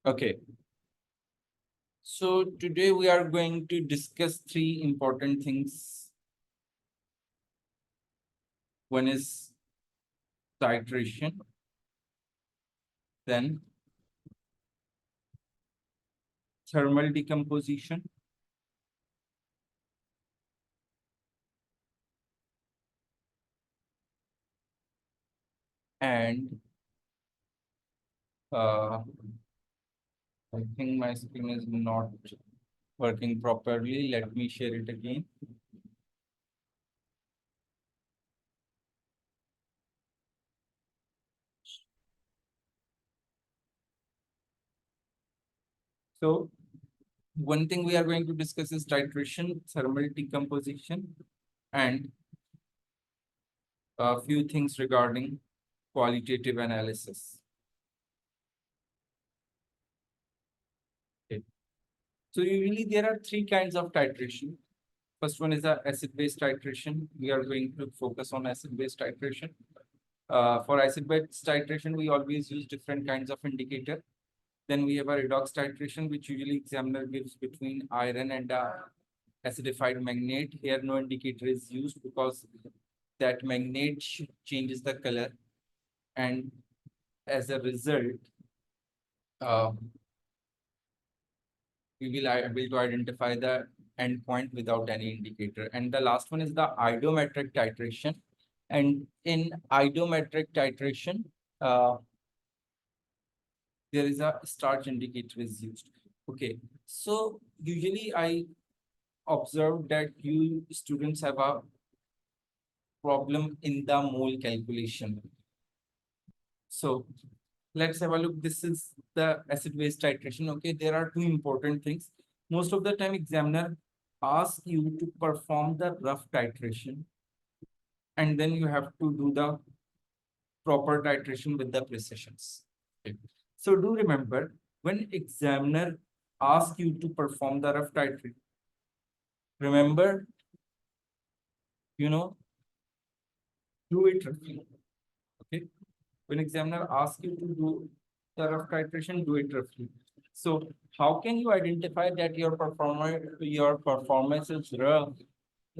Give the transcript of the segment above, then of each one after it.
Okay. So today we are going to discuss three important things. One is titration, then thermal decomposition, and I think my screen is not working properly. Let me share it again. So one thing we are going to discuss is titration, thermal decomposition, and a few things regarding qualitative analysis. Okay. So usually there are three kinds of titration. First one is the acid-base titration. We are going to focus on acid-base titration. For acid-base titration, we always use different kinds of indicator. Then we have a redox titration, which usually examiner gives between iron and acidified magnate. Here, no indicator is used because that magnate changes the color, and as a result, uh, we will able to identify the endpoint without any indicator. And the last one is the iodometric titration. And in iodometric titration, there is a starch indicator is used. Okay, so usually I observe that you students have a problem in the mole calculation. So let's have a look. This is the acid-base titration. Okay, there are two important things. Most of the time, examiner asks you to perform the rough titration, and then you have to do the proper titration with the precisions. Okay. So do remember, when examiner asks you to perform the rough titration, remember, you know, do it roughly. Okay. When examiner asks you to do the rough titration, do it roughly. So how can you identify that your performance is rough?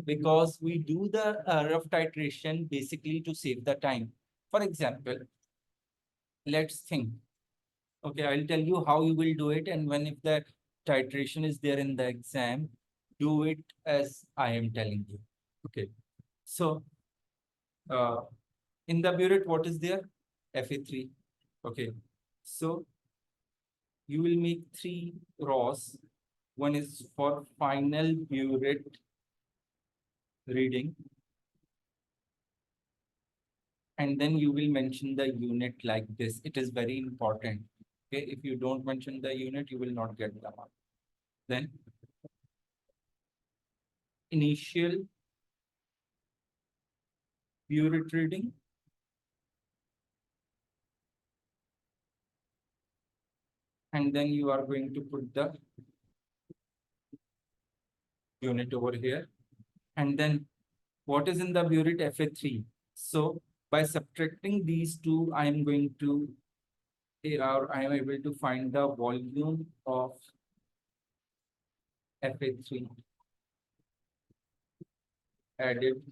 Because we do the rough titration basically to save the time. For example, let's think. Okay, I'll tell you how you will do it, and when if the titration is there in the exam, do it as I am telling you. Okay, so uh, in the burette, what is there? Fa3. Okay, so you will make three rows. One is for final burette reading, and then you will mention the unit like this. It is very important. Okay, if you don't mention the unit, you will not get the mark. Then initial burette reading, and then you are going to put the unit over here. And then what is in the burette? Fa3. So by subtracting these two, I am going to, or I am able to find the volume of Fa3 added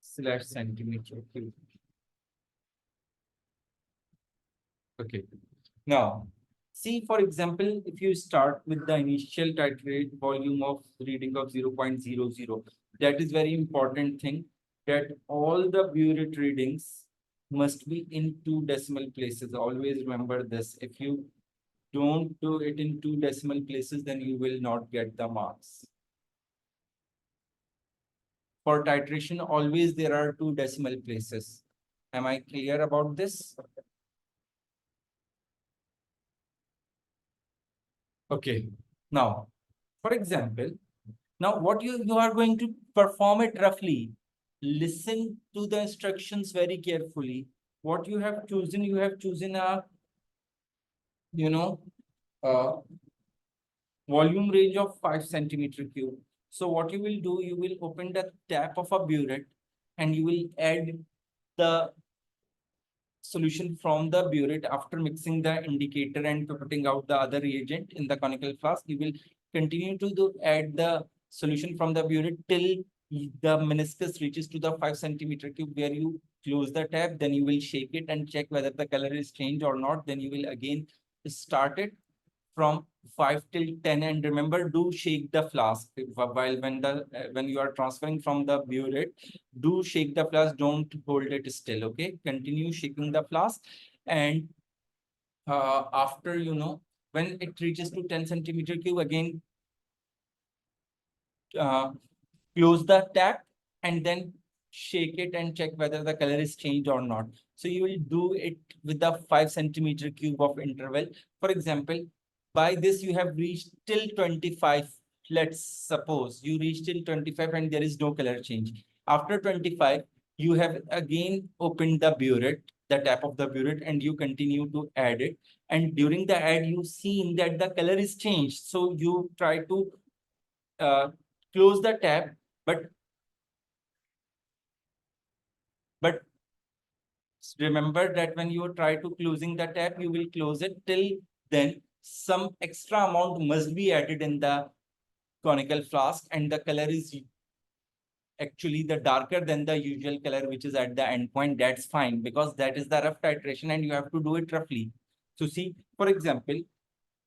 / centimeter cube. Okay. Now, see, for example, if you start with the initial titrate volume of reading of 0.00, that is very important thing, that all the burette readings must be in two decimal places. Always remember this. If you don't do it in two decimal places, then you will not get the marks. For titration, always there are two decimal places. Am I clear about this? Okay. Now, for example, now what you are going to perform it roughly. Listen to the instructions very carefully. What you have chosen a, you know, uh, volume range of 5 centimeter cube. So what you will do, you will open the tap of a burette and you will add the solution from the burette after mixing the indicator and putting out the other reagent in the conical flask. You will continue to add the solution from the burette till the meniscus reaches to the 5 centimeter cube, where you close the tap. Then you will shake it and check whether the color is changed or not. Then you will again start it from 5 till 10, and remember, do shake the flask while when you are transferring from the burette. Do shake the flask, don't hold it still. Okay, continue shaking the flask. And after, when it reaches to 10 centimeter cube, again uh, close the tap and then shake it and check whether the color is changed or not. So you will do it with the 5 centimeter cube of interval. For example, by this you have reached till 25. Let's suppose you reach till 25 and there is no color change. After 25, you have again opened the burette, the tap of the burette, and you continue to add it. And during the add, you've seen that the color is changed. So you try to uh, close the tab, but remember that when you try to closing the tab, you will close it. Till then, some extra amount must be added in the conical flask, and the color is actually the darker than the usual color which is at the end point. That's fine, because that is the rough titration and you have to do it roughly. So see, for example,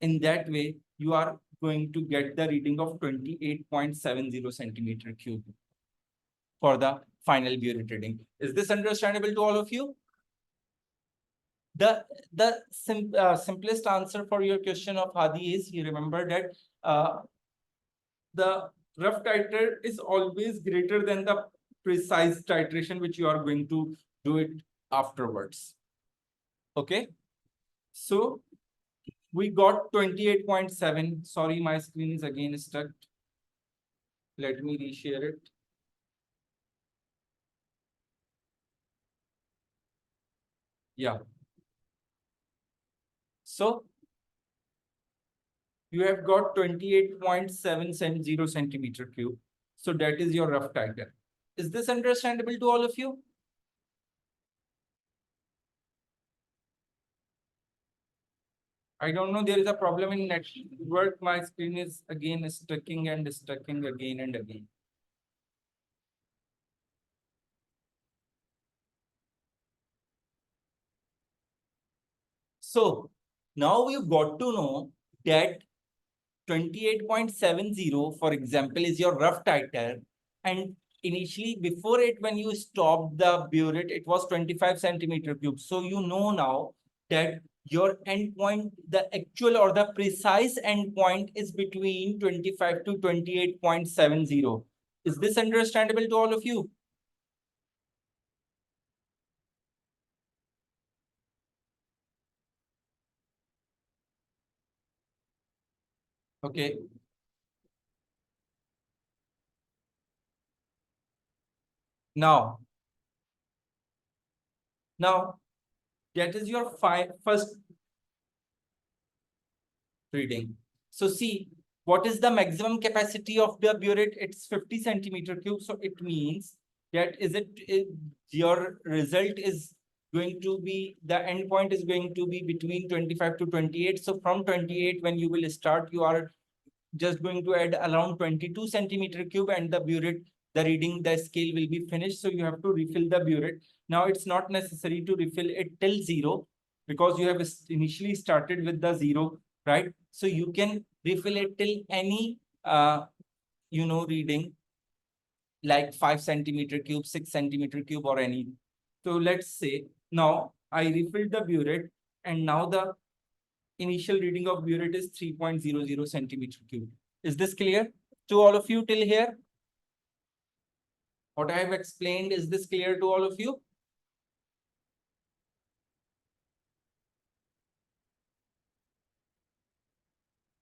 in that way, you are going to get the reading of 28.70 centimeter cube for the final burette reading. Is this understandable to all of you? The simplest answer for your question of Hadi is, you remember that the rough titer is always greater than the precise titration which you are going to do it afterwards. Okay, so we got 28.7. Sorry, my screen is again stuck. Let me reshare it. Yeah. So you have got 28.770 centimeter cube. So that is your rough titer. Is this understandable to all of you? I don't know. There is a problem in network. My screen is again stucking and stucking again and again. So now we've got to know that 28.70, for example, is your rough titer. And initially, before it, when you stopped the burette, it was 25 centimeter cube. So you know now that your endpoint, the actual or the precise endpoint, is between 25 to 28.70. Is this understandable to all of you? Okay. Now, now that is your first reading. So see, what is the maximum capacity of the burette? It's 50 centimeter cube. So it means that your result is going to be, the endpoint is going to be between 25 to 28. So from 28, when you will start, you are just going to add around 22 centimeter cube, and the burette, the reading, the scale will be finished. So you have to refill the burette. Now it's not necessary to refill it till 0, because you have initially started with the 0, right? So you can refill it till any reading, like 5 centimeter cube, 6 centimeter cube, or any. So let's say now I refilled the burette, and now the initial reading of burette is 3.00 centimeter cube. Is this clear to all of you till here? What I have explained, is this clear to all of you?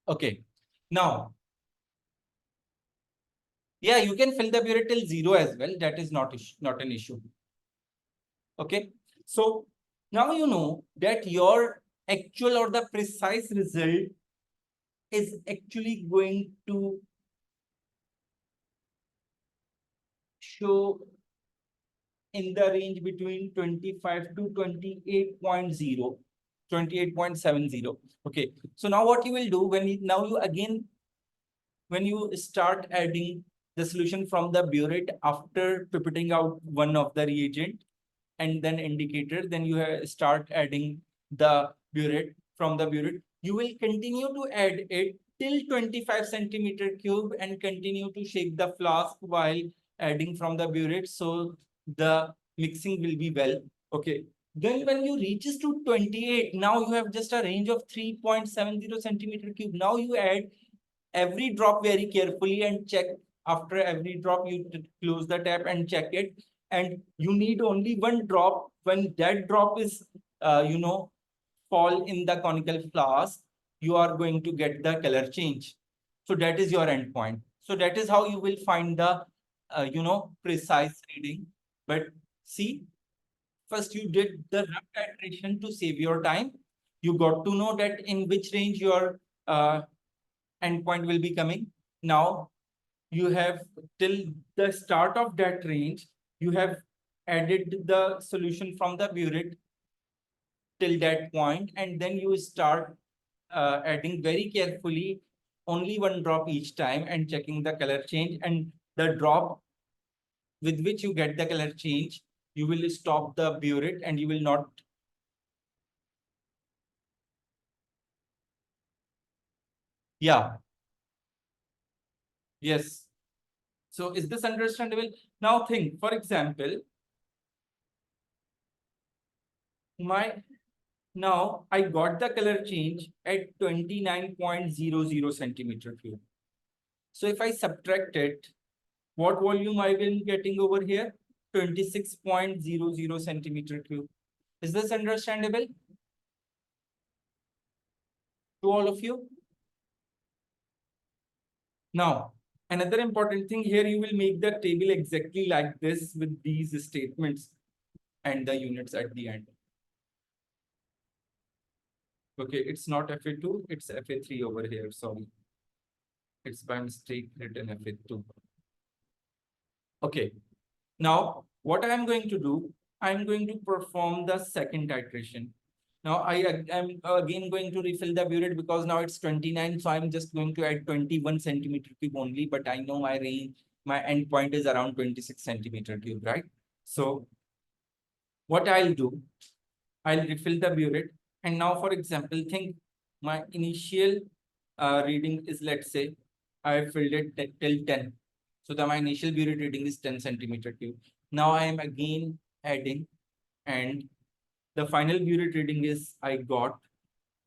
Okay. Now, yeah, you can fill the burette till 0 as well. That is not an issue. Okay. So now you know that your actual or the precise result is actually going to show in the range between 25 to 28.0, 28.70. Okay, so now what you will do when now you again, when you start adding the solution from the burette after pipetting out one of the reagent and then indicator, then you start adding the burette from the burette. You will continue to add it till 25 centimeter cube and continue to shake the flask while adding from the burette, so the mixing will be well. Okay. Then when you reaches to 28, now you have just a range of 3.70 centimeter cube. Now you add every drop very carefully and check. After every drop you close the tap and check it, and you need only one drop. When that drop is fall in the conical flask, you are going to get the color change. So that is your endpoint. So that is how you will find the precise reading. But see, first you did the rough titration to save your time. You got to know that in which range your endpoint will be coming. Now you have till the start of that range, you have added the solution from the burette till that point, and then you start adding very carefully only one drop each time and checking the color change, and the drop with which you get the color change, you will stop the burette and you will not. Yeah. Yes. So is this understandable? Now think, for example, my now I got the color change at 29.00 centimeter cube. So if I subtract it, what volume I will getting over here? 26.00 centimeter cube. Is this understandable to all of you? Now, another important thing here, you will make the table exactly like this with these statements and the units at the end. Okay, it's not FA2, it's FA3 over here, sorry. It's by mistake written FA2. Okay, now what I am going to do, I am going to perform the second titration. Now I am again going to refill the burette because now it's 29, so I'm just going to add 21 centimeter cube only, but I know my range, my endpoint is around 26 centimeter cube, right? So what I'll do, I'll refill the burette. And now, for example, think my initial reading is, let's say, I filled it till 10. So my initial burette reading is 10 centimeter cube. Now I am again adding, and the final burette reading is I got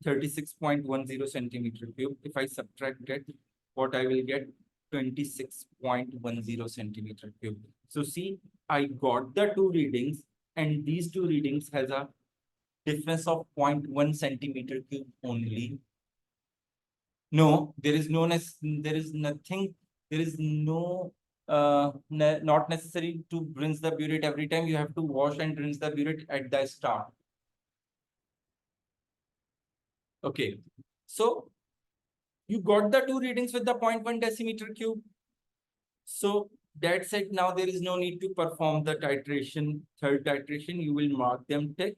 36.10 centimeter cube. If I subtract it, what I will get 26.10 centimeter cube. So see, I got the two readings, and these two readings has a difference of 0.1 centimeter cube only. No, there is no there is nothing, there is no not necessary to rinse the burette every time. You have to wash and rinse the burette at the start. Okay, so you got the two readings with the 0.1 decimeter cube. So that's it. Now there is no need to perform the titration, third titration. You will mark them tick,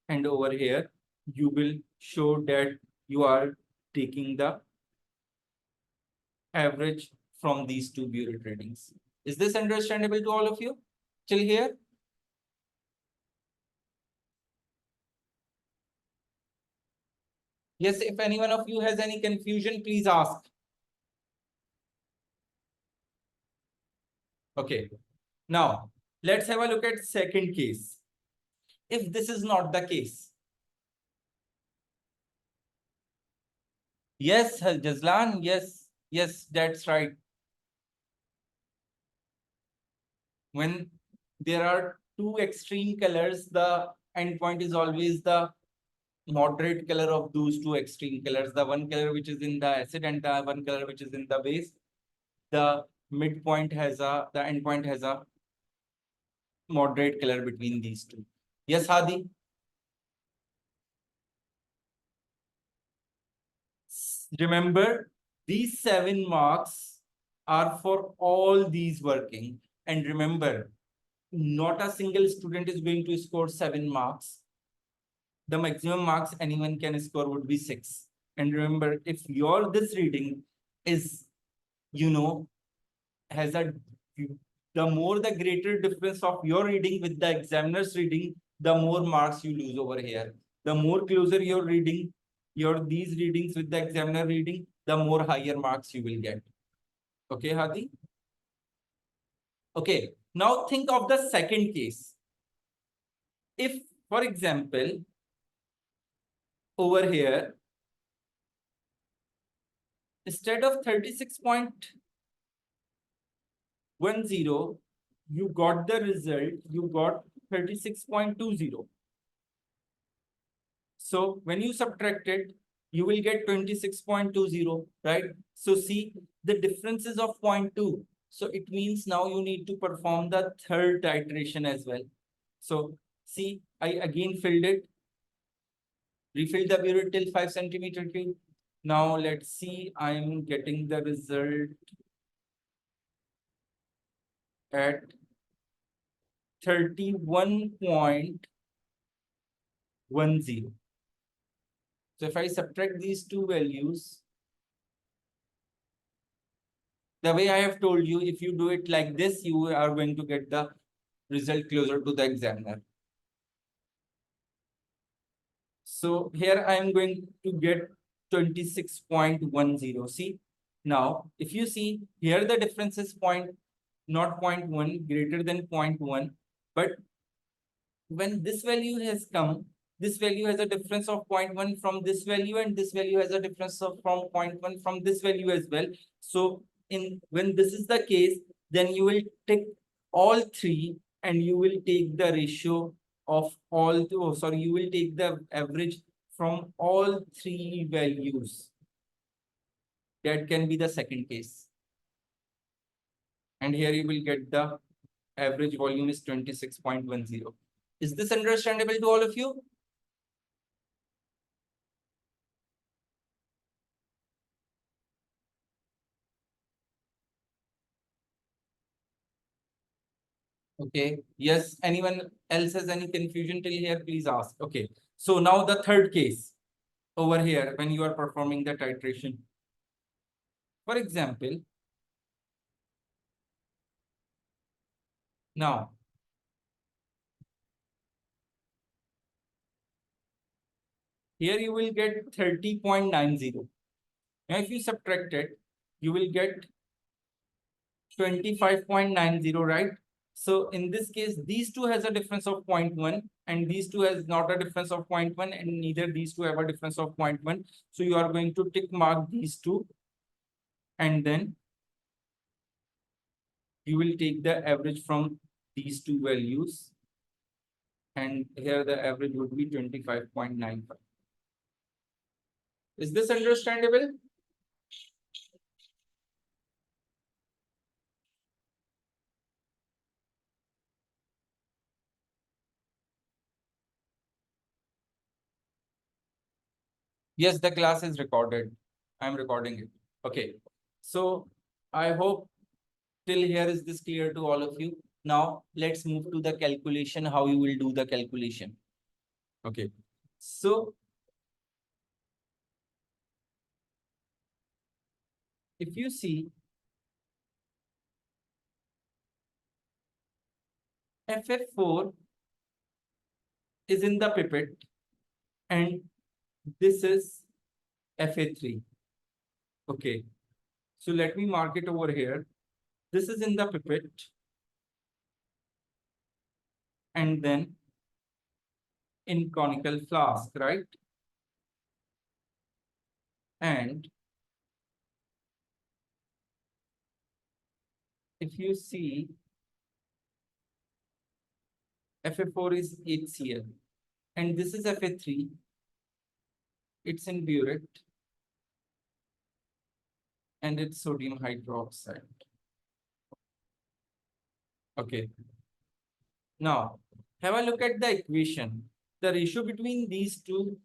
and over here you will show that you are taking the average from these two burette readings. Is this understandable to all of you till here? Yes, if any one of you has any confusion, please ask. Okay, now let's have a look at second case. If this is not the case. Yes, Jazlan, yes, that's right. When there are two extreme colors, the endpoint is always the moderate color of those two extreme colors. The one color which is in the acid and the one color which is in the base. The midpoint has the endpoint has a moderate color between these two. Yes, Hadi? Remember, these 7 marks are for all these working. And remember, not a single student is going to score 7 marks. The maximum marks anyone can score would be 6. And remember, if your this reading is, you know, has a the more the greater difference of your reading with the examiner's reading, the more marks you lose over here. The more closer your reading, your these readings with the examiner reading, the more higher marks you will get. Okay, Hadi? Okay, now think of the second case. If, for example, over here, instead of 36.10, you got the result, you got 36.20. So when you subtract it, you will get 26.20, right? So see, the difference is of 0.2. So it means now you need to perform the third iteration as well. So see, I again filled it, refilled the burette till 5 centimeter cube. Now let's see, I'm getting the result at 31.10. So if I subtract these two values, the way I have told you, if you do it like this, you are going to get the result closer to the examiner. So here I am going to get 26.10. See, now if you see here, the difference is not 0.1, greater than 0.1. But when this value has come, this value has a difference of 0.1 from this value, and this value has a difference of from 0.1 from this value as well. So when this is the case, then you will take all three and you will take the ratio of all two. Oh, sorry, you will take the average from all three values. That can be the second case. And here you will get the average volume is 26.10. Is this understandable to all of you? Okay. Yes. Anyone else has any confusion till here? Please ask. Okay. So now the third case over here when you are performing the titration. For example, now here you will get 30.90. Now if you subtract it, you will get 25.90, right? So in this case, these two has a difference of 0.1 and these two has not a difference of 0.1, and neither these two have a difference of 0.1. So you are going to tick mark these two and then you will take the average from these two values. And here the average would be 25.95. Is this understandable? Yes, the class is recorded. I'm recording it. Okay. So I hope till here is this clear to all of you. Now let's move to the calculation, how you will do the calculation. Okay. So if you see FF4 is in the pipette and this is FA3. Okay. So let me mark it over here. This is in the pipette and then in conical flask, right? And if you see FA4 is HCl and this is FA3, it's in burette and it's sodium hydroxide. Okay. Now have a look at the equation. The ratio between these two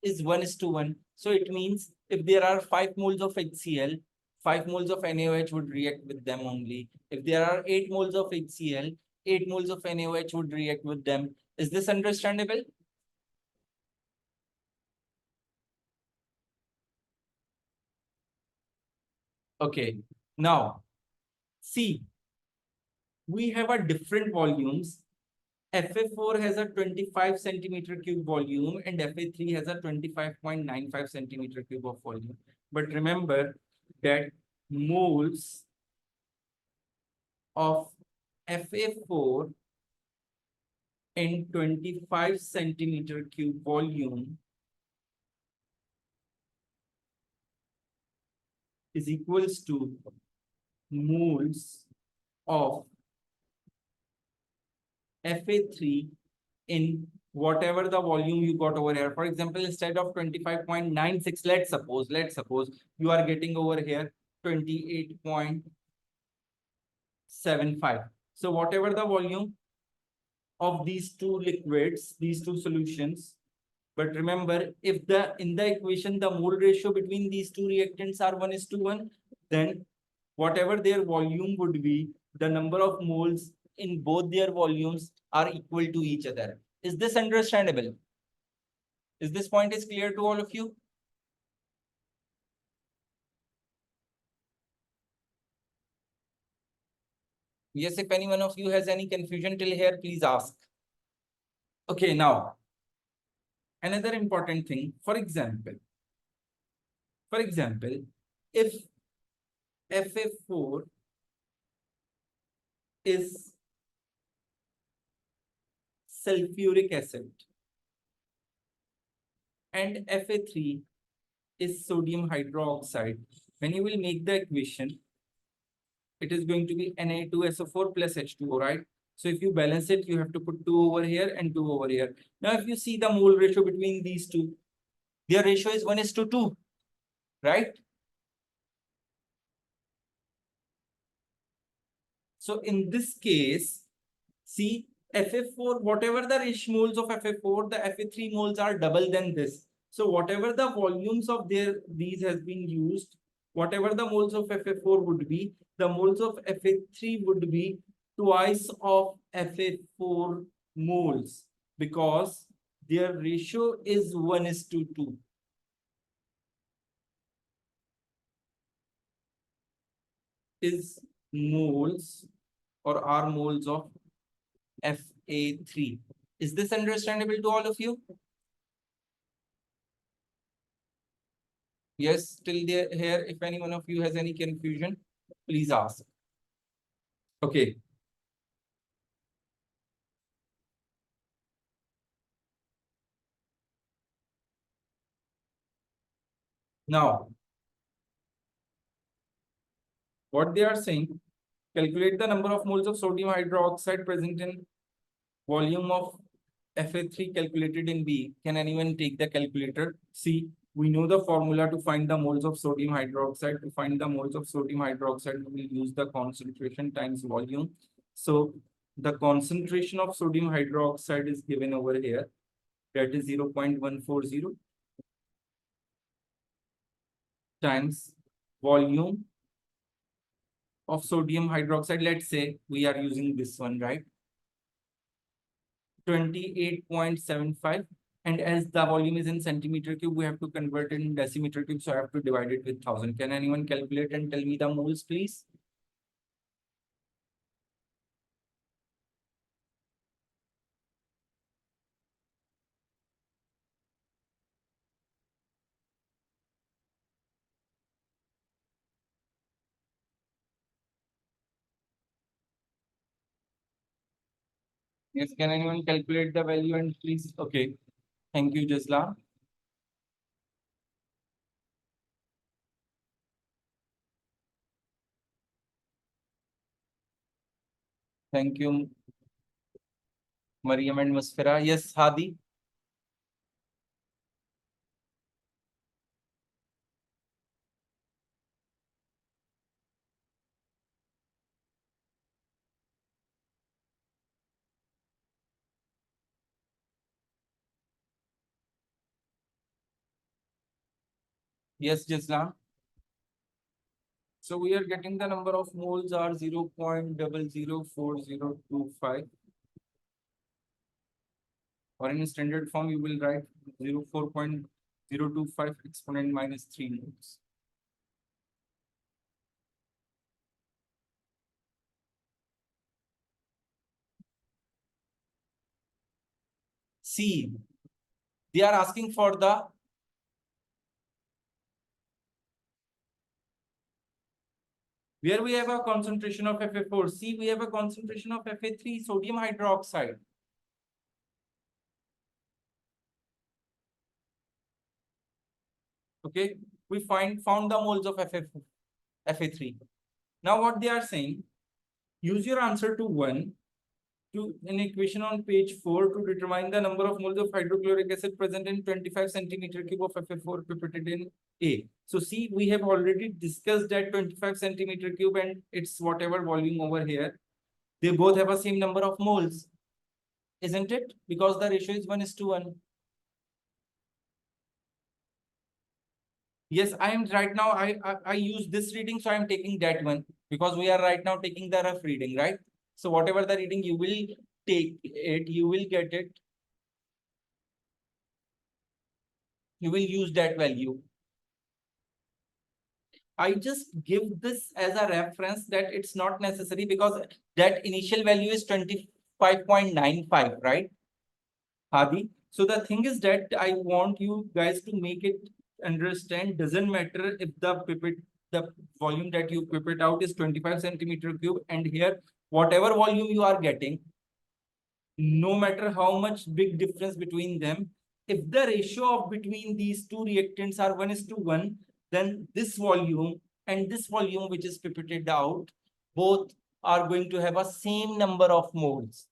is 1:1. So it means if there are 5 moles of HCl, 5 moles of NaOH would react with them only. If there are 8 moles of HCl, 8 moles of NaOH would react with them. Is this understandable? Okay, now see, we have a different volumes. Fa4 has a 25 centimeter cube volume and Fa3 has a 25.95 centimeter cube of volume. But remember that moles of Fa4 in 25 centimeter cube volume is equals to moles of Fa3 in whatever the volume you got over here. For example, instead of 25.96, let's suppose you are getting over here 28.75. So whatever the volume of these two liquids, these two solutions, but remember, if the in the equation the mole ratio between these two reactants are 1:1, then whatever their volume would be, the number of moles in both their volumes are equal to each other. Is this understandable? Is this point is clear to all of you? Yes, if any one of you has any confusion till here, please ask. Okay, now another important thing, for example, if Fa4 is sulfuric acid and Fa3 is sodium hydroxide, when you will make the equation, it is going to be Na2SO4 plus H2O, right? So if you balance it, you have to put 2 over here and 2 over here. Now, if you see the mole ratio between these two, their ratio is 1:2, right? So in this case, see Fa4, whatever the ratio moles of Fa4, the Fa3 moles are double than this. So whatever the volumes of these has been used, whatever the moles of Fa4 would be, the moles of Fa3 would be twice of Fa4 moles because their ratio is 1:2. Is moles or are moles of Fa3. Is this understandable to all of you? Yes, till there here, if any one of you has any confusion, please ask. Okay. Now, what they are saying, calculate the number of moles of sodium hydroxide present in volume of Fa3 calculated in B. Can anyone take the calculator? See, we know the formula to find the moles of sodium hydroxide. To find the moles of sodium hydroxide, we will use the concentration times volume. So the concentration of sodium hydroxide is given over here. That is 0.140 times volume of sodium hydroxide. Let's say we are using this one, right? 28.75. And as the volume is in centimeter cube, we have to convert it in decimeter cube. So I have to divide it with 1000. Can anyone calculate and tell me the moles, please? Yes, can anyone calculate the value and please? Okay. Thank you, Jazla. Thank you, Mariam and Musfira. Yes, Hadi. Yes, Jazla. So we are getting the number of moles are 0.004025. Or in standard form, you will write 04.025 exponent minus 3 moles. See, they are asking for the where we have a concentration of Fa4. See, we have a concentration of Fa3, sodium hydroxide. Okay, we found the moles of Fa3. Now what they are saying, use your answer to 1 to an equation on page 4 to determine the number of moles of hydrochloric acid present in 25 centimeter cube of Fa4 pipetted in A. So see, we have already discussed that 25 centimeter cube and it's whatever volume over here. They both have a same number of moles, isn't it? Because the ratio is 1:1. Yes, I am right now. I use this reading, so I am taking that one because we are right now taking the rough reading, right? So whatever the reading you will take it, you will get it. You will use that value. I just give this as a reference that it's not necessary because that initial value is 25.95, right, Hadi? So the thing is that I want you guys to make it understand, doesn't matter if the volume that you pipette out is 25 centimeter cube, and here whatever volume you are getting, no matter how much big difference between them, if the ratio of between these two reactants are 1:1, then this volume and this volume which is pipetted out, both are going to have a same number of moles.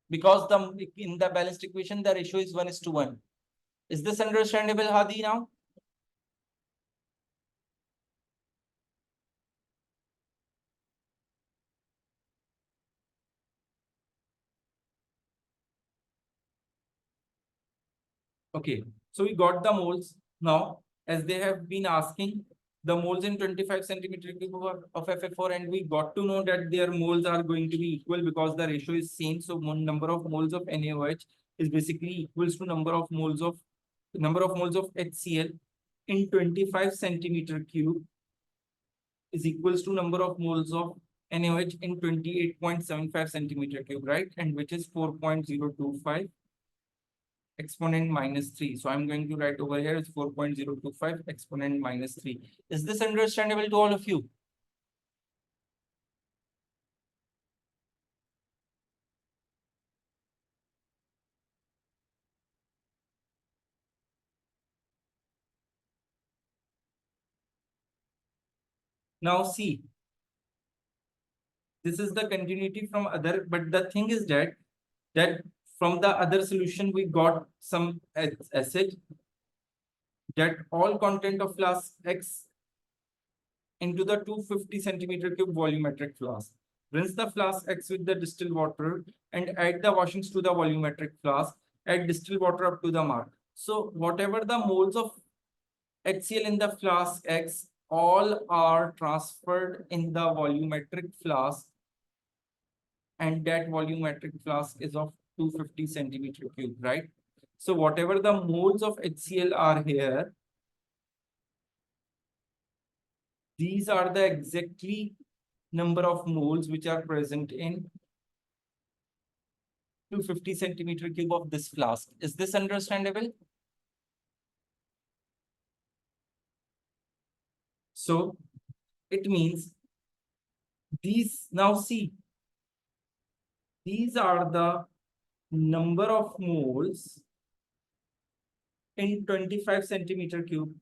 Because in the balanced equation, the ratio is 1:1. Is this understandable, Hadi, now? Okay, so we got the moles now, as they have been asking the moles in 25 centimeter cube of Fa4, and we got to know that their moles are going to be equal because the ratio is same. So number of moles of NaOH is basically equals to number of moles of HCl in 25 centimeter cube is equals to number of moles of NaOH in 28.75 centimeter cube, right? And which is 4.025 exponent minus 3. So I'm going to write over here is 4.025 exponent minus 3. Is this understandable to all of you? Now see, this is the continuity from other, but the thing is that from the other solution we got some acid, that all content of flask X into the 250 centimeter cube volumetric flask. Rinse the flask X with the distilled water and add the washings to the volumetric flask. Add distilled water up to the mark. So whatever the moles of HCl in the flask X, all are transferred in the volumetric flask, and that volumetric flask is of 250 centimeter cube, right? So whatever the moles of HCl are here, these are the exactly number of moles which are present in 250 centimeter cube of this flask. Is this understandable? So it means these, now see, these are the number of moles in 25 centimeter cube.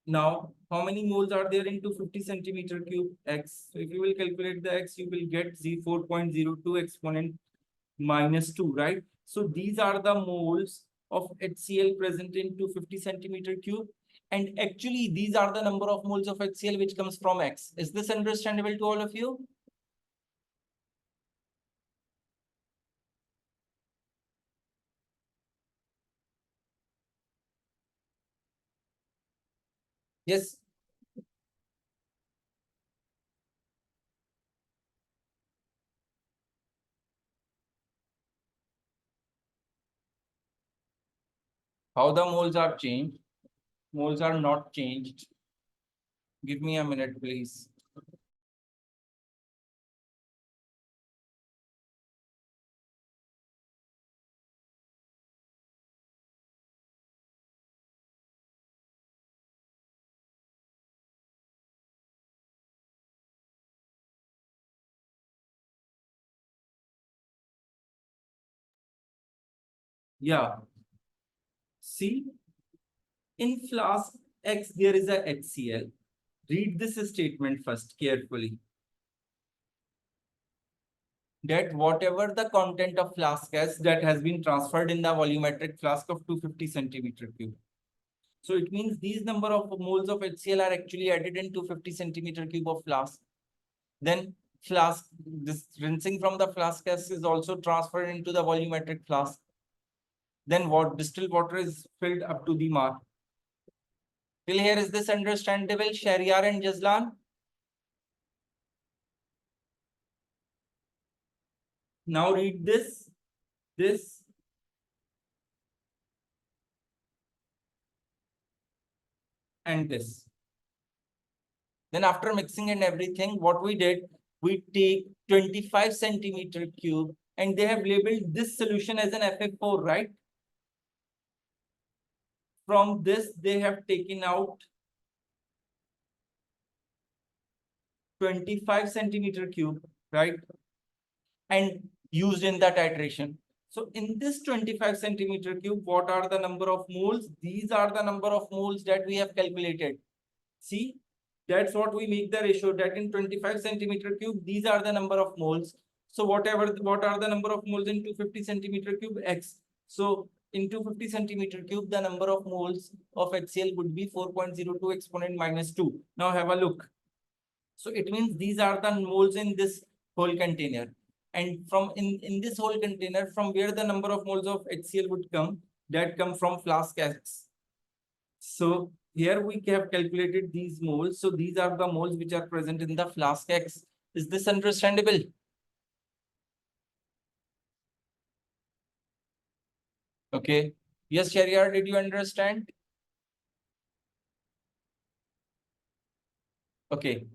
Now, how many moles are there in 250 centimeter cube X? So if you will calculate the X, you will get 4.02 exponent minus 2, right? So these are the moles of HCl present in 250 centimeter cube. And actually, these are the number of moles of HCl which comes from X. Is this understandable to all of you? Yes. How the moles are changed? Moles are not changed. Give me a minute, please. Yeah. See, in flask X, there is a HCl. Read this statement first carefully. That whatever the content of flask S that has been transferred in the volumetric flask of 250 centimeter cube. So it means these number of moles of HCl are actually added in 250 centimeter cube of flask. Then flask, this rinsing from the flask S is also transferred into the volumetric flask. Then what distilled water is filled up to the mark. Till here, is this understandable, Shahryar and Jazlan? Now read this, and this. Then after mixing and everything, what we did, we take 25 centimeter cube and they have labeled this solution as an FF4, right? From this, they have taken out 25 centimeter cube, right? And used in the titration. So in this 25 centimeter cube, what are the number of moles? These are the number of moles that we have calculated. See, that's what we make the ratio, that in 25 centimeter cube, these are the number of moles. So what are the number of moles in 250 centimeter cube? X. So in 250 centimeter cube, the number of moles of HCl would be 4.02 exponent minus 2. Now have a look. So it means these are the moles in this whole container. And from in this whole container, from where the number of moles of HCl would come, that come from flask X. So here we have calculated these moles. So these are the moles which are present in the flask X. Is this understandable? Okay. Yes, Shahryar, did you understand? Okay.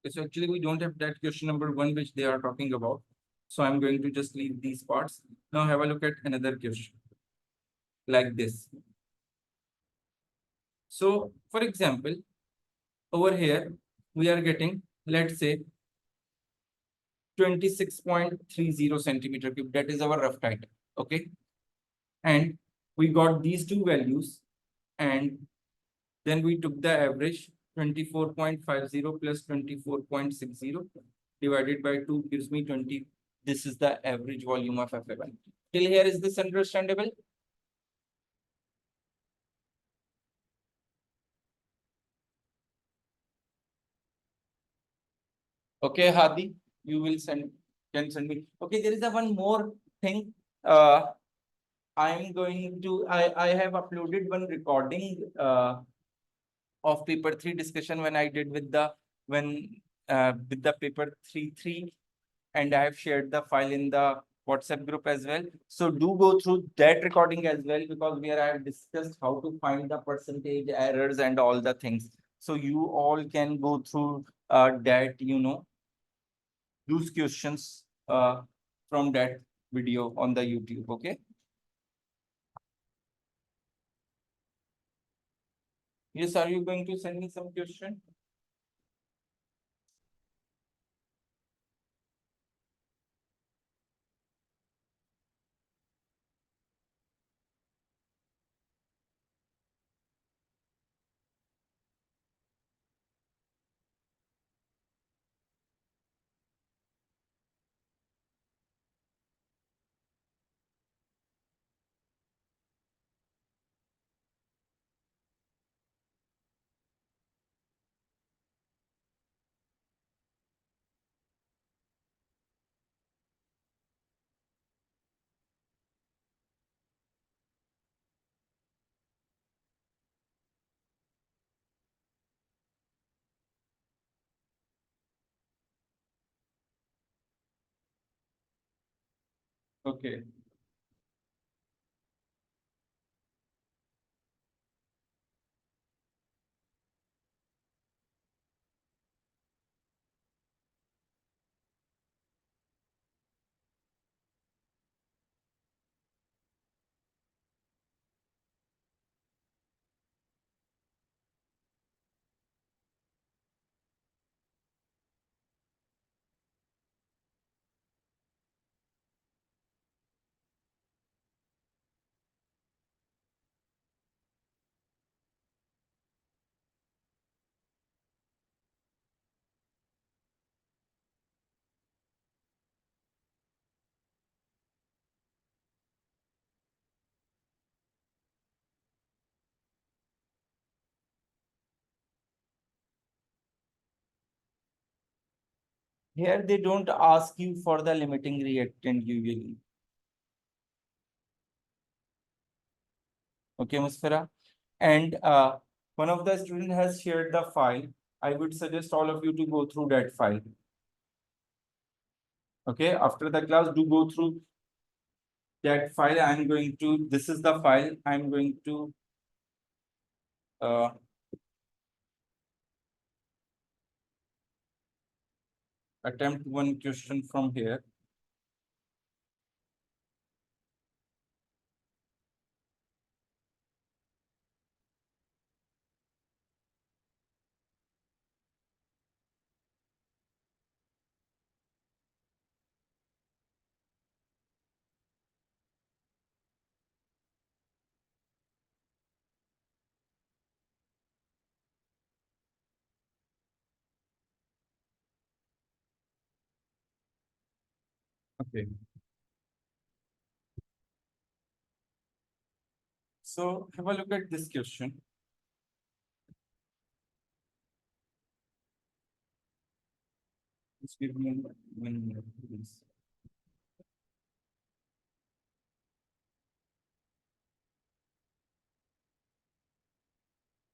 So actually we don't have that question number 1 which they are talking about. So I'm going to just leave these parts. Now have a look at another question like this. So for example, over here, we are getting, let's say, 26.30 centimeter cube. That is our rough title. Okay. And we got these two values. And then we took the average 24.50 plus 24.60 divided by 2 gives me 20. This is the average volume of FF1. Till here, is this understandable? Okay, Hadi, you will can send me. Okay, there is a one more thing. I'm going to I have uploaded one recording of paper 3 discussion when I did with the with the paper 3 and I have shared the file in the WhatsApp group as well. So do go through that recording as well, because where I have discussed how to find the percentage errors and all the things. So you all can go through that, those questions from that video on the YouTube. Okay. Yes, are you going to send me some question? Okay. Here they don't ask you for the limiting reactant usually. Okay, Musfira. And one of the student has shared the file. I would suggest all of you to go through that file. Okay, after the class, do go through that file. I'm going to, this is the file. I'm going to uh, attempt one question from here. Okay. So have a look at this question. Just give me 1 minute, please.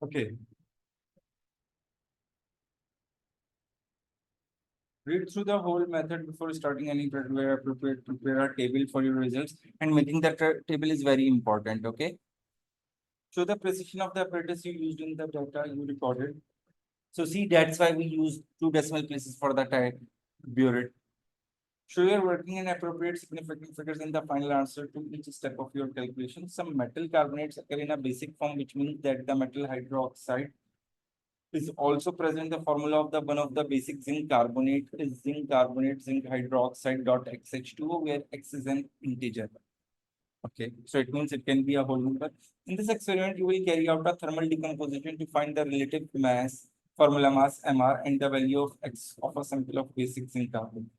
Okay. Read through the whole method before starting any thread where appropriate, prepare a table for your results, and making that table is very important. Okay. Show the precision of the apparatus you used in the data you recorded. So see, that's why we use two decimal places for the type burette. Show your working and appropriate significant figures in the final answer to each step of your calculation. Some metal carbonates occur in a basic form, which means that the metal hydroxide is also present in the formula of the one of the basic zinc carbonate is zinc carbonate zinc hydroxide dot XH2O, where X is an integer. Okay, so it means it can be a whole number. In this experiment, you will carry out a thermal decomposition to find the relative mass, formula mass MR, and the value of X of a sample of basic zinc carbonate.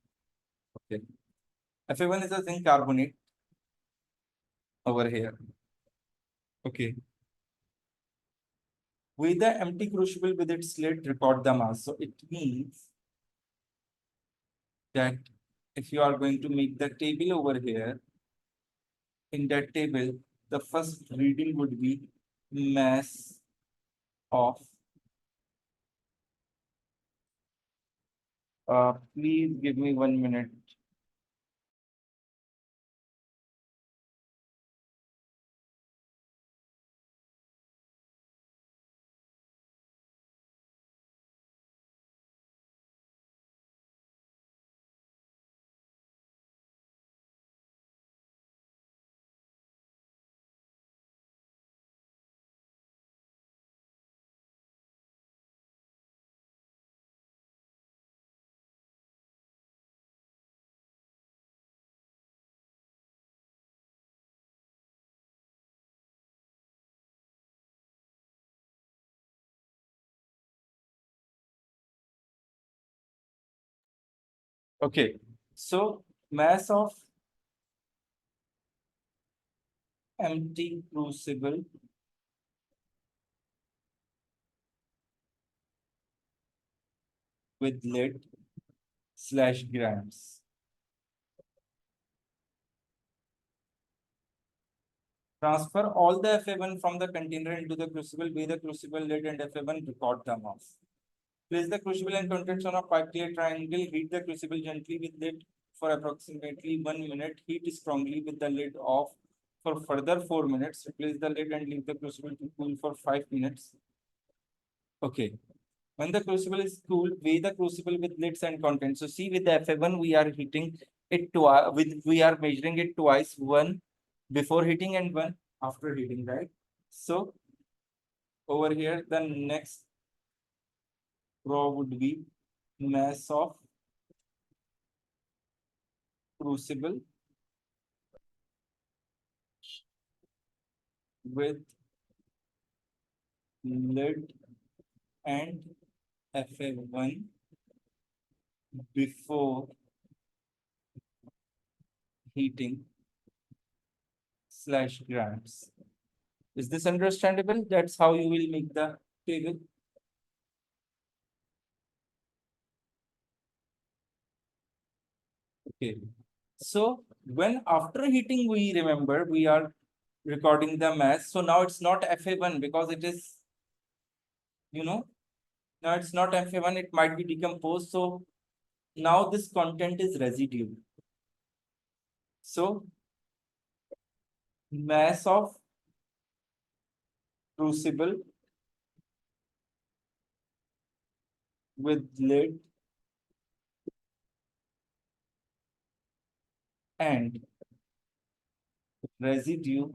Okay, Fa1 is a zinc carbonate over here. Okay, with the empty crucible with its slit, record the mass. So it means that if you are going to make the table over here, in that table, the first reading would be mass of, please give me 1 minute. Okay, so mass of empty crucible with lid slash grams. Transfer all the Fa1 from the container into the crucible, weigh the crucible lid and Fa1, record the mass. Place the crucible and contents on a pipe clear triangle, heat the crucible gently with lid for approximately 1 minute. Heat strongly with the lid off for further 4 minutes. Replace the lid and leave the crucible to cool for 5 minutes. Okay. When the crucible is cool, weigh the crucible with lids and contents. So see, with the FA1, we are heating it twice. We are measuring it twice. One before heating and one after heating, right? So over here, the next row would be mass of crucible with lid and FA1 before heating slash grams. Is this understandable? That's how you will make the table. Okay. So when after heating, we remember we are recording the mass. So now it's not FA1 because it is, now it's not FA1, it might be decomposed. So now this content is residue. So mass of crucible with lid and residue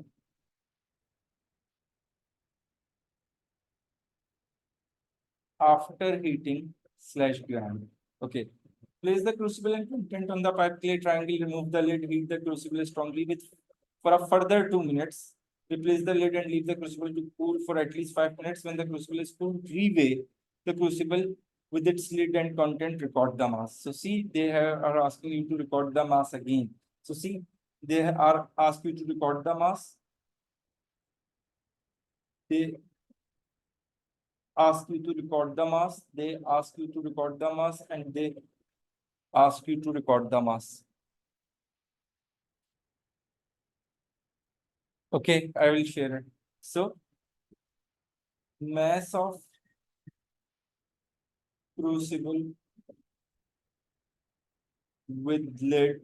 after heating slash gram. Okay. Place the crucible and content on the pipe clay triangle. Remove the lid. Heat the crucible strongly with for a further 2 minutes. Replace the lid and leave the crucible to cool for at least 5 minutes. When the crucible is cool, reweigh the crucible with its lid and content. Record the mass. So see, are asking you to record the mass again. So see, they are asked you to record the mass. They ask you to record the mass. They ask you to record the mass, and they ask you to record the mass. Okay, I will share it. So, mass of crucible with lid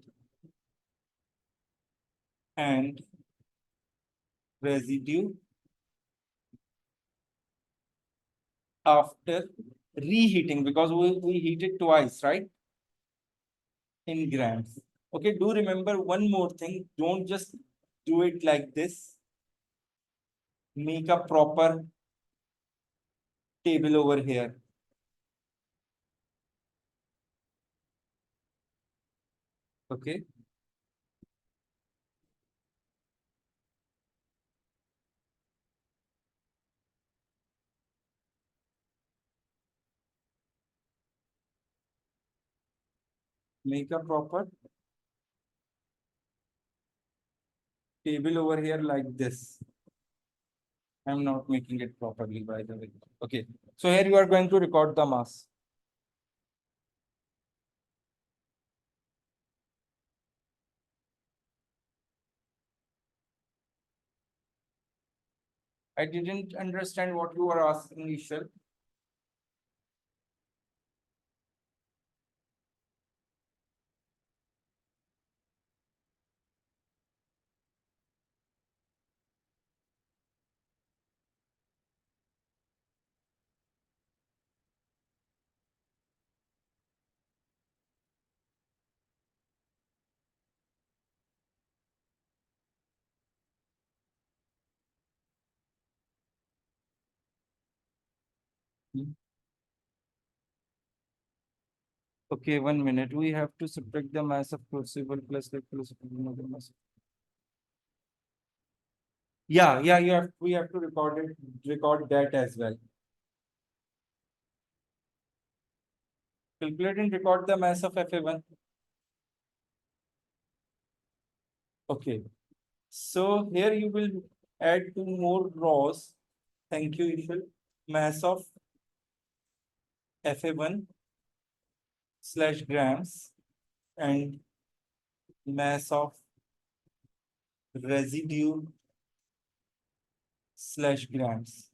and residue after reheating, because we heat it twice, right? In grams. Okay, do remember one more thing. Don't just do it like this. Make a proper table over here. Okay. Make a proper table over here like this. I'm not making it properly, by the way. Okay. So here you are going to record the mass. I didn't understand what you were asking, Ishal. Okay, 1 minute. We have to subtract the mass of crucible plus the crucible mass. Yeah, we have to record that as well. Calculate and record the mass of FA1. Okay. So here you will add two more rows. Thank you, Ishal. Mass of FA1 slash grams and mass of residue slash grams.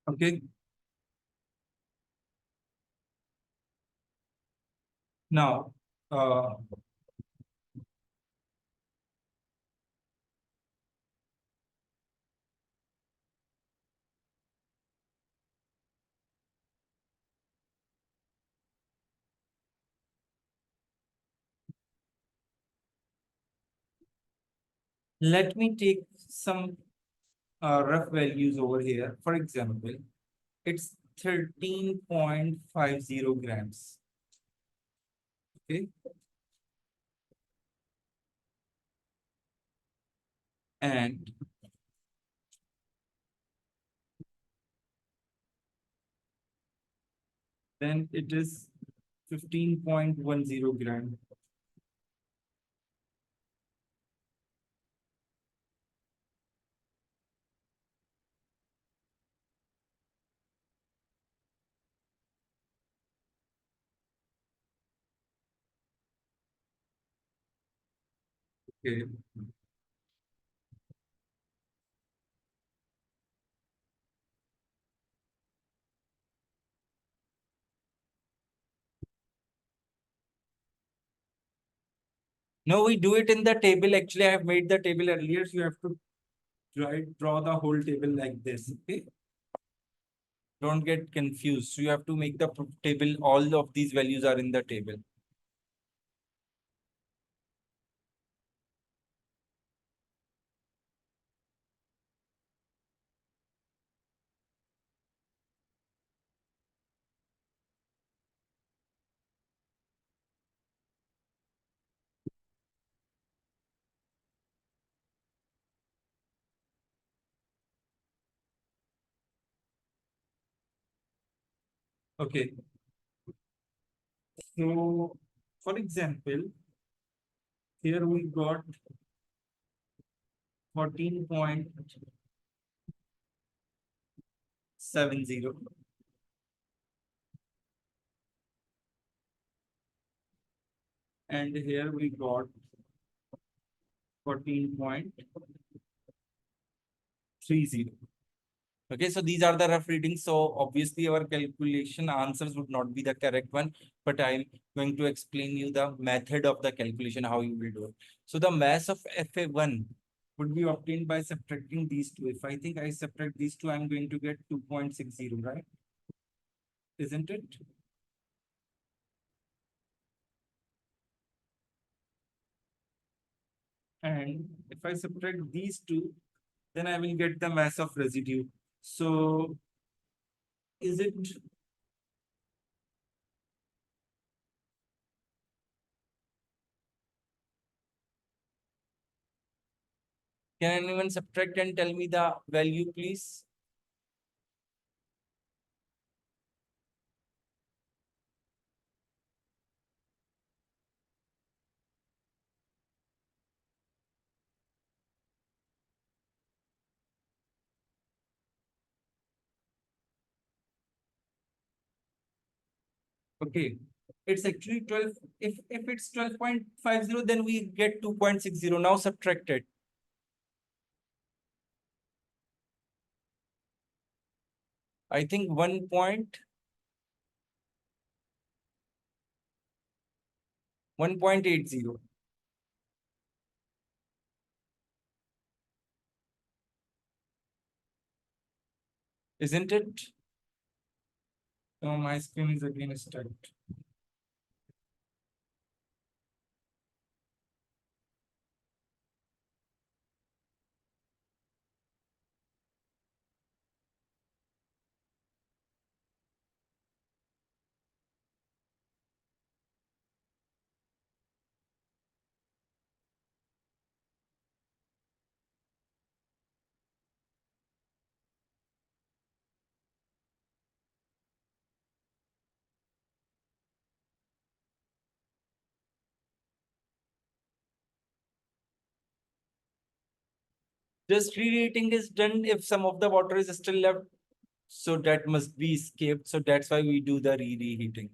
Okay. Now, let me take some rough values over here. For example, it's 13.50 grams. Okay. And then it is 15.10 gram. Okay. No, we do it in the table. Actually, I have made the table earlier. So you have to draw the whole table like this. Okay. Don't get confused. So you have to make the table. All of these values are in the table. Okay. So, for example, here we got 14.70, and here we got 14.30. Okay, so these are the rough readings. So obviously our calculation answers would not be the correct one, but I'm going to explain you the method of the calculation, how you will do it. So the mass of Fa1 would be obtained by subtracting these two. If I think I subtract these two, I'm going to get 2.60, right? Isn't it? And if I subtract these two, then I will get the mass of residue. So is it, can anyone subtract and tell me the value, please? Okay, it's actually 12. If it's 12.50, then we get 2.60. Now subtract it. I think 1.80. Isn't it? Oh, my screen is again stuck. Just reheating is done if some of the water is still left. So that must be escaped. So that's why we do the reheating.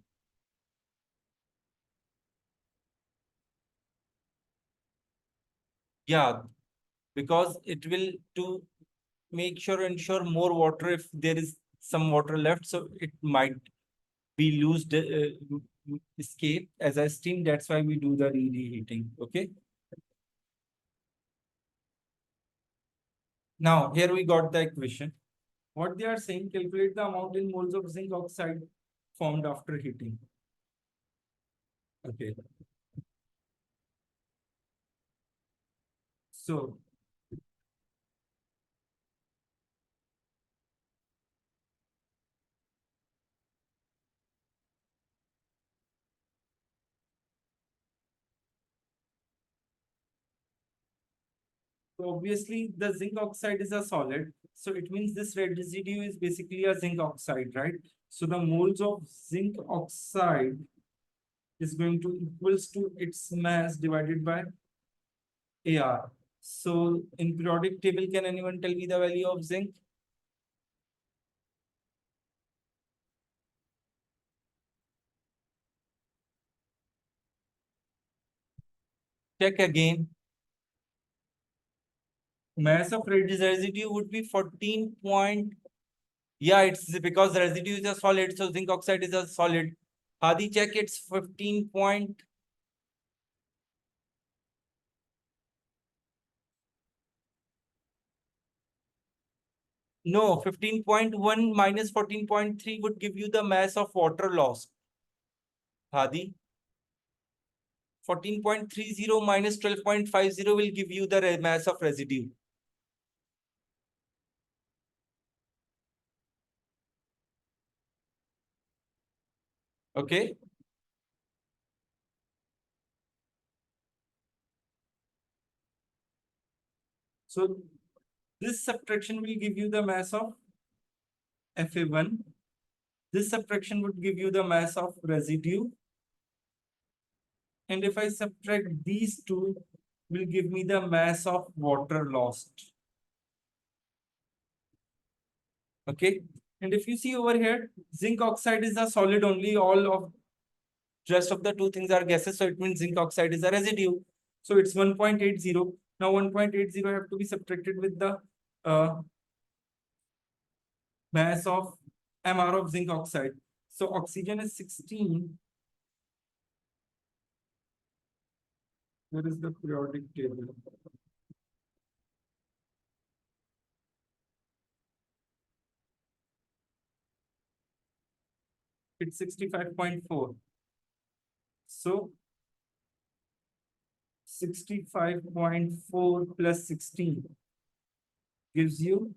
Yeah, because it will to make sure ensure more water if there is some water left, so it might be lose the escape as a steam. That's why we do the reheating. Okay. Now here we got the equation. What they are saying, calculate the amount in moles of zinc oxide formed after heating. Okay. So obviously the zinc oxide is a solid. So it means this red residue is basically a zinc oxide, right? So the moles of zinc oxide is going to equals to its mass divided by AR. So in periodic table, can anyone tell me the value of zinc? Check again. Mass of red residue would be 14 point. Yeah, it's because the residue is a solid, so zinc oxide is a solid. Hadi, check, it's 15 point. No, 15.1 minus 14.3 would give you the mass of water loss. Hadi, 14.30 minus 12.50 will give you the mass of residue. Okay. So this subtraction will give you the mass of Fa1. This subtraction would give you the mass of residue. And if I subtract these two, will give me the mass of water lost. Okay. And if you see over here, zinc oxide is a solid only, all of rest of the two things are gases. So it means zinc oxide is a residue. So it's 1.80. Now 1.80 have to be subtracted with the mass of MR of zinc oxide. So oxygen is 16. Where is the periodic table? It's 65.4. So 65.4 plus 16 gives you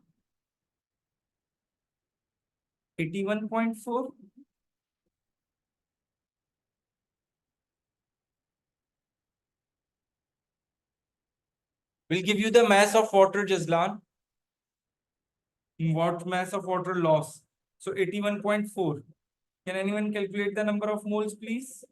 81.4. Will give you the mass of water, Jazlan. What mass of water loss? So 81.4. Can anyone calculate the number of moles, please?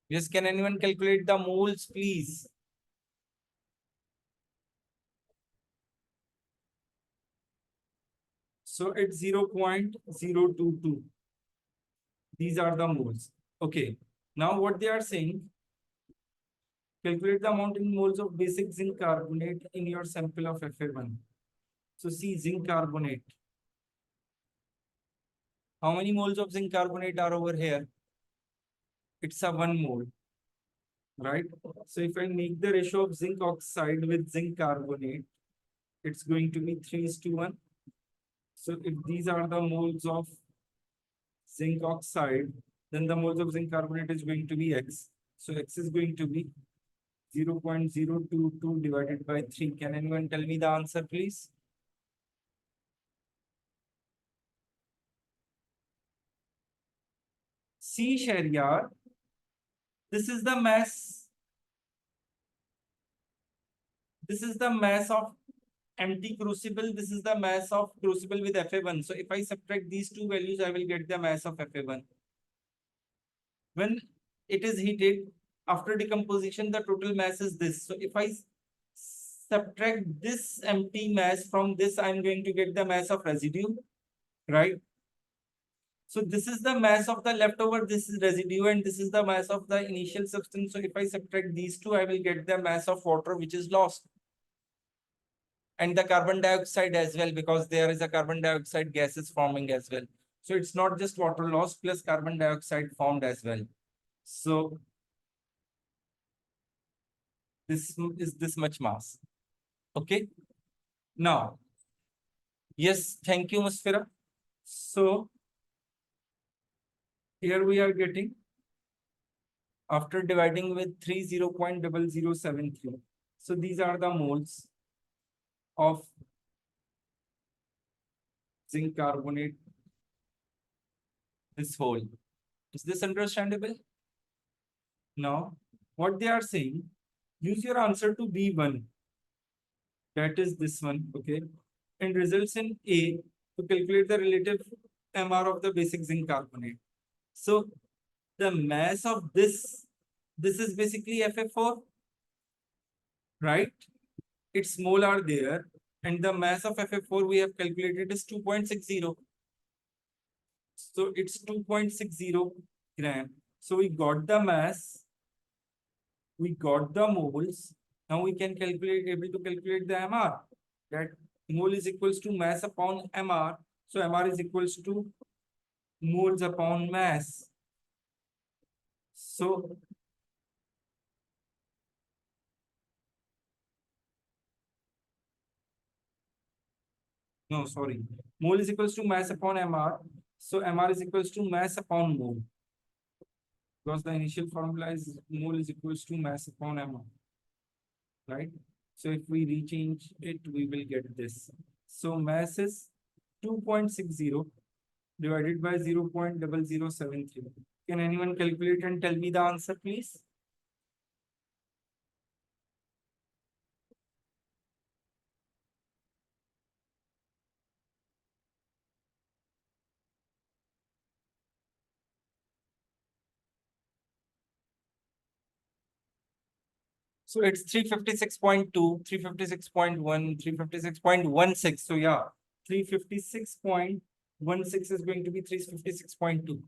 Yes, can anyone calculate the moles, please? So it's 0.022. These are the moles. Okay. Now what they are saying, calculate the amount in moles of basic zinc carbonate in your sample of Fa1. So see zinc carbonate. How many moles of zinc carbonate are over here? It's a 1 mole, right? So if I make the ratio of zinc oxide with zinc carbonate, it's going to be 3:1. So if these are the moles of zinc oxide, then the moles of zinc carbonate is going to be X. So X is going to be 0.022 divided by 3. Can anyone tell me the answer, please? See, Shahriyar, this is the mass. This is the mass of empty crucible. This is the mass of crucible with Fa1. So if I subtract these two values, I will get the mass of Fa1. When it is heated, after decomposition, the total mass is this. So if I subtract this empty mass from this, I'm going to get the mass of residue. right? So this is the mass of the leftover, this is residue, and this is the mass of the initial substance. So if I subtract these two, I will get the mass of water which is lost. And the carbon dioxide as well, because there is a carbon dioxide gases forming as well. So it's not just water loss plus carbon dioxide formed as well. So this is this much mass. Okay. Now, yes, thank you, Musfira. So here we are getting, after dividing with 30.0073. So these are the moles of zinc carbonate, this whole. Is this understandable? Now, what they are saying, use your answer to B1, that is this one, okay, and results in A to calculate the relative MR of the basic zinc carbonate. So the mass of this is basically Fa4, right? Its mole are there, and the mass of Fa4 we have calculated is 2.60. So it's 2.60 gram. So we got the mass, we got the moles. Now we can able to calculate the MR. That mole is equals to mass upon MR. So MR is equals to moles upon mass. So no, sorry. Mole is equals to mass upon MR. So MR is equals to mass upon mole. Because the initial formula is mole is equals to mass upon MR. Right? So if we rechange it, we will get this. So mass is 2.60 divided by 0.0073. Can anyone calculate and tell me the answer, please? So it's 356.2, 356.1, 356.16. So yeah, 356.16 is going to be 356.2.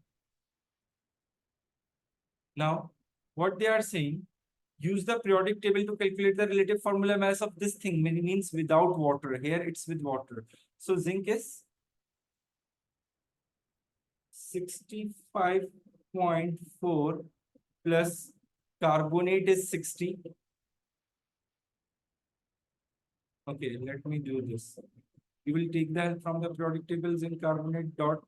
Now, what they are saying, use the periodic table to calculate the relative formula mass of this thing, means without water. Here it's with water. So zinc is 65.4 plus carbonate is 60. Okay, let me do this. You will take that from the periodic table, zinc carbonate dot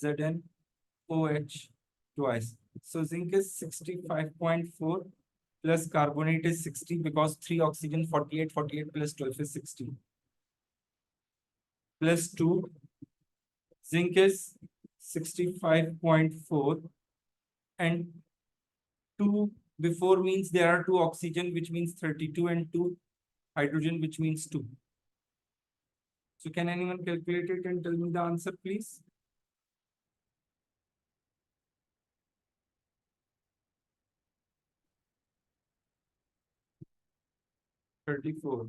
ZnOH twice. So zinc is 65.4 plus carbonate is 60 because 3 oxygen 48, 48 plus 12 is 60. Plus 2, zinc is 65.4 and 2 before means there are 2 oxygen which means 32 and 2 hydrogen which means 2. So can anyone calculate it and tell me the answer, please? Thirty-four,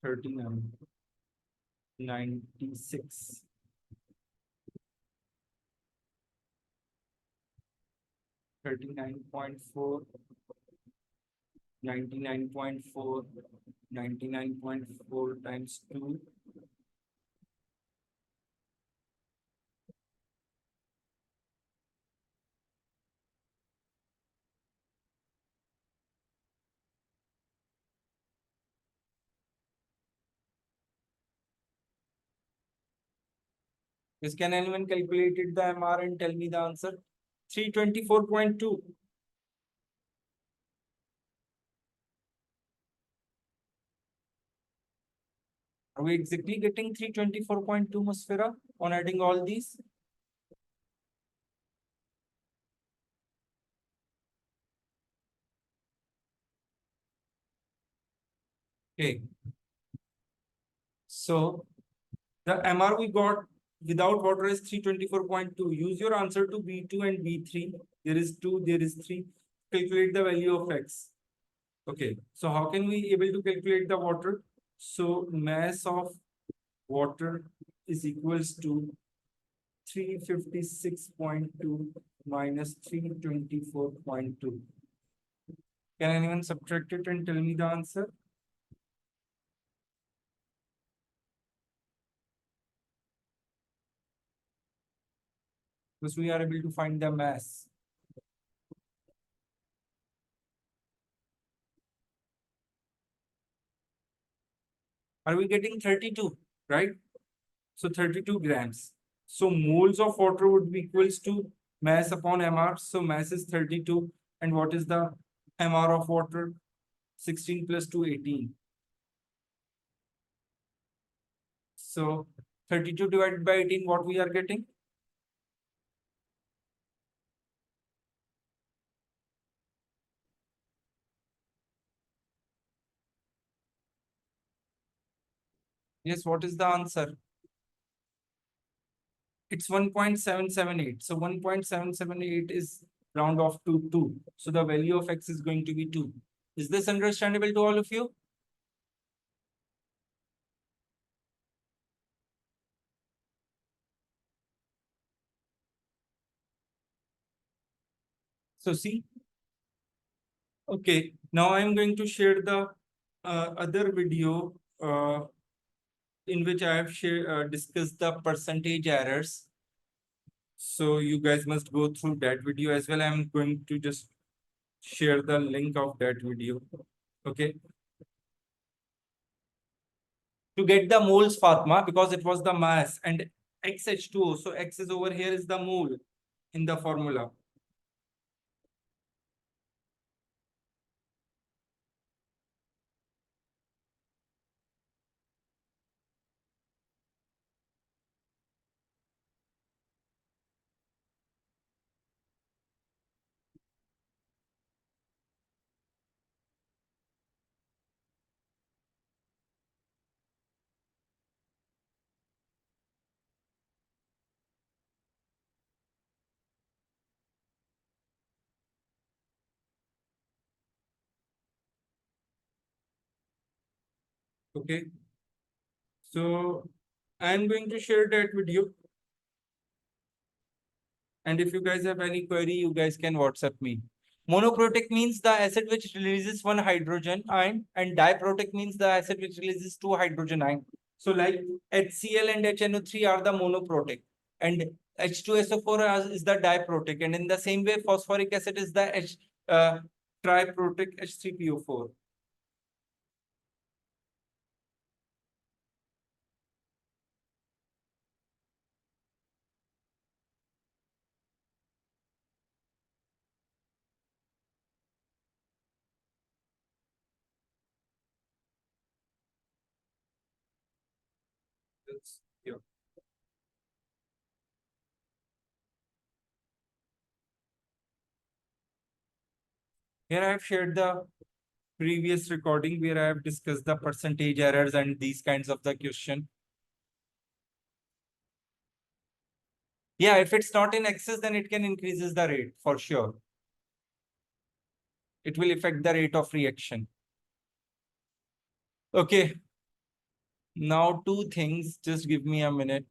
39, 96, 39.4, 99.4, 99.4 times 2. Yes, can anyone calculate it the MR and tell me the answer? 324.2. Are we exactly getting 324.2, Musfira, on adding all these? Okay. So the MR we got without water is 324.2. Use your answer to B2 and B3. There is 2, there is 3. Calculate the value of X. Okay. So how can we able to calculate the water? So mass of water is equals to 356.2 minus 324.2. Can anyone subtract it and tell me the answer? Because we are able to find the mass. Are we getting 32, right? So 32 grams. So moles of water would be equals to mass upon MR. So mass is 32. And what is the MR of water? 16 plus 2, 18. So 32 divided by 18, what we are getting? Yes, what is the answer? It's 1.778. So 1.778 is round off to 2. So the value of x is going to be 2. Is this understandable to all of you? So see, okay, now I'm going to share the other video in which I have discussed the percentage errors. So you guys must go through that video as well. I'm going to just share the link of that video. Okay. To get the moles, Fatma, because it was the mass and XH2O. So X is over here is the mole in the formula. Okay. So I'm going to share that video. And if you guys have any query, you guys can WhatsApp me. Monoprotic means the acid which releases one hydrogen ion, and diprotic means the acid which releases two hydrogen ion. So like HCl and HNO3 are the monoprotic, and H2SO4 is the diprotic, and in the same way, phosphoric acid is the triprotic H3PO4. Yeah. Here I have shared the previous recording where I have discussed the percentage errors and these kinds of the question. Yeah, if it's not in excess, then it can increases the rate for sure. It will affect the rate of reaction. Okay. Now two things, just give me a minute.